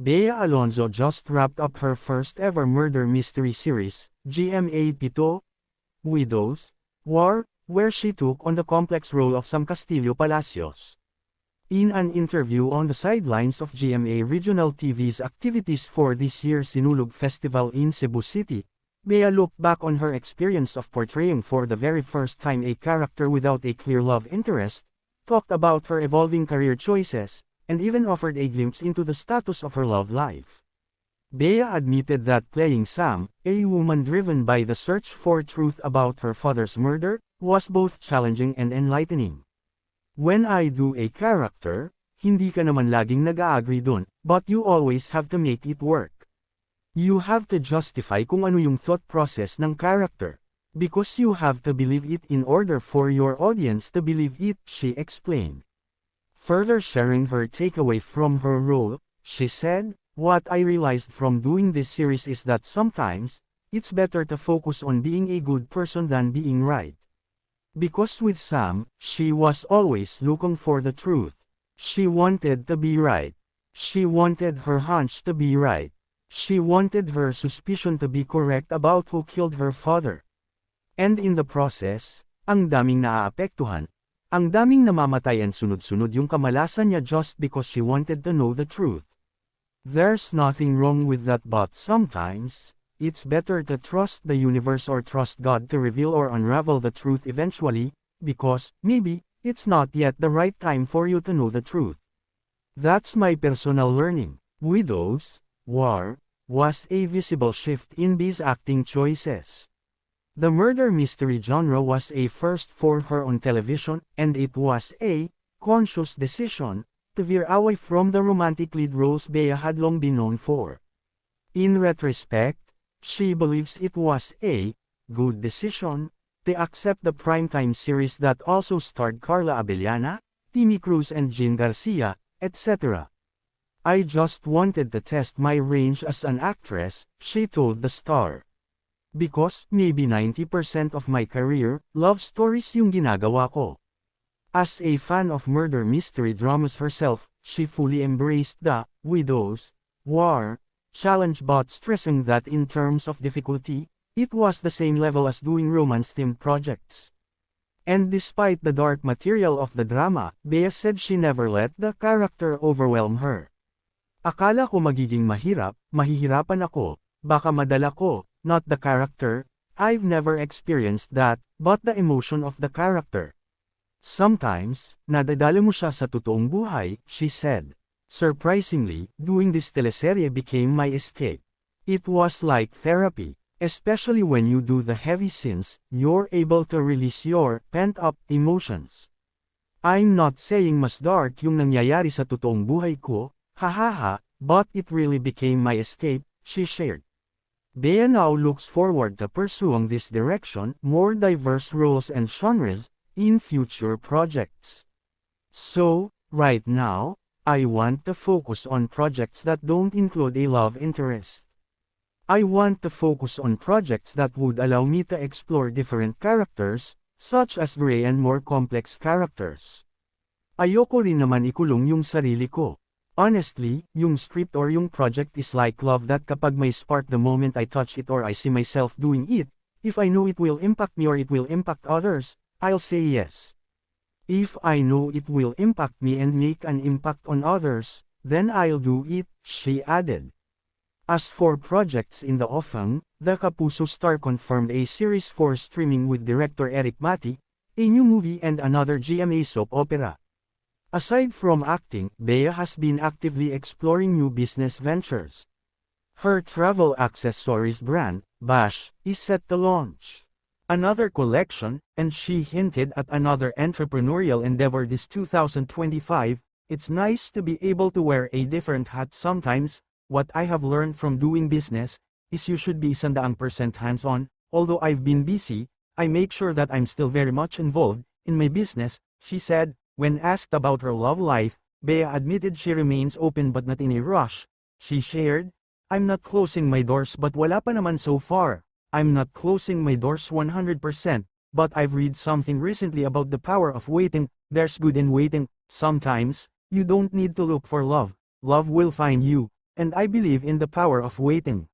Bea Alonzo just wrapped up her first ever murder mystery series, GMA 7, Widows, War, where she took on the complex role of Sam Castillo Palacios. In an interview on the sidelines of GMA Regional TV's activities for this year's Sinulog Festival in Cebu City, Bea looked back on her experience of portraying for the very first time a character without a clear love interest, talked about her evolving career choices, and even offered a glimpse into the status of her love life. Bea admitted that playing Sam, a woman driven by the search for truth about her father's murder, was both challenging and enlightening. When I do a character, hindi ka naman laging nag-a-agree dun, but you always have to make it work. You have to justify kung ano yung thought process ng character, because you have to believe it in order for your audience to believe it, she explained. Further sharing her takeaway from her role, she said, "What I realized from doing this series is that sometimes, it's better to focus on being a good person than being right. Because with Sam, she was always looking for the truth. She wanted to be right. She wanted her hunch to be right. She wanted her suspicion to be correct about who killed her father. And in the process, ang daming naaapektuhan. Ang daming namamatayan sunod-sunod yung kamalasan niya just because she wanted to know the truth. There's nothing wrong with that, but sometimes, it's better to trust the universe or trust God to reveal or unravel the truth eventually, because, maybe, it's not yet the right time for you to know the truth. That's my personal learning." Widows, War, was a visible shift in Bea's acting choices. The murder mystery genre was a first for her on television, and it was a conscious decision to veer away from the romantic lead roles Bea had long been known for. In retrospect, she believes it was a good decision to accept the primetime series that also starred Carla Abellana, Timmy Cruz and Jean Garcia, etc. "I just wanted to test my range as an actress," she told the Star. "Because, maybe 90% of my career, love stories yung ginagawa ko." As a fan of murder mystery dramas herself, she fully embraced the Widows, War challenge, but stressing that in terms of difficulty, it was the same level as doing romance-themed projects. And despite the dark material of the drama, Bea said she never let the character overwhelm her. "Akala ko magiging mahihirapan ako, baka madala ko, not the character. I've never experienced that, but the emotion of the character. Sometimes, nadadala mo siya sa totoong buhay," she said. "Surprisingly, doing this teleserye became my escape. It was like therapy. Especially when you do the heavy scenes, you're able to release your pent-up emotions. I'm not saying mas dark yung nangyayari sa totoong buhay ko, hahaha, but it really became my escape," she shared. Bea now looks forward to pursuing this direction, more diverse roles and genres, in future projects. "So, right now, I want to focus on projects that don't include a love interest. I want to focus on projects that would allow me to explore different characters, such as gray and more complex characters. Ayoko rin naman ikulong yung sarili ko. Honestly, yung script or yung project is like love that kapag may spark the moment I touch it or I see myself doing it, if I know it will impact me or it will impact others, I'll say yes. If I know it will impact me and make an impact on others, then I'll do it," she added. As for projects in the offing, the Kapuso star confirmed a series for streaming with director Eric Mati, a new movie and another GMA soap opera. Aside from acting, Bea has been actively exploring new business ventures. Her travel accessories brand, Bash, is set to launch another collection, and she hinted at another entrepreneurial endeavor this 2025. "It's nice to be able to wear a different hat sometimes. What I have learned from doing business is you should be 100% hands-on. Although I've been busy, I make sure that I'm still very much involved in my business," she said. When asked about her love life, Bea admitted she remains open but not in a rush. She shared, "I'm not closing my doors but wala pa naman so far. I'm not closing my doors 100%, but I've read something recently about the power of waiting. There's good in waiting. Sometimes, you don't need to look for love. Love will find you. And I believe in the power of waiting.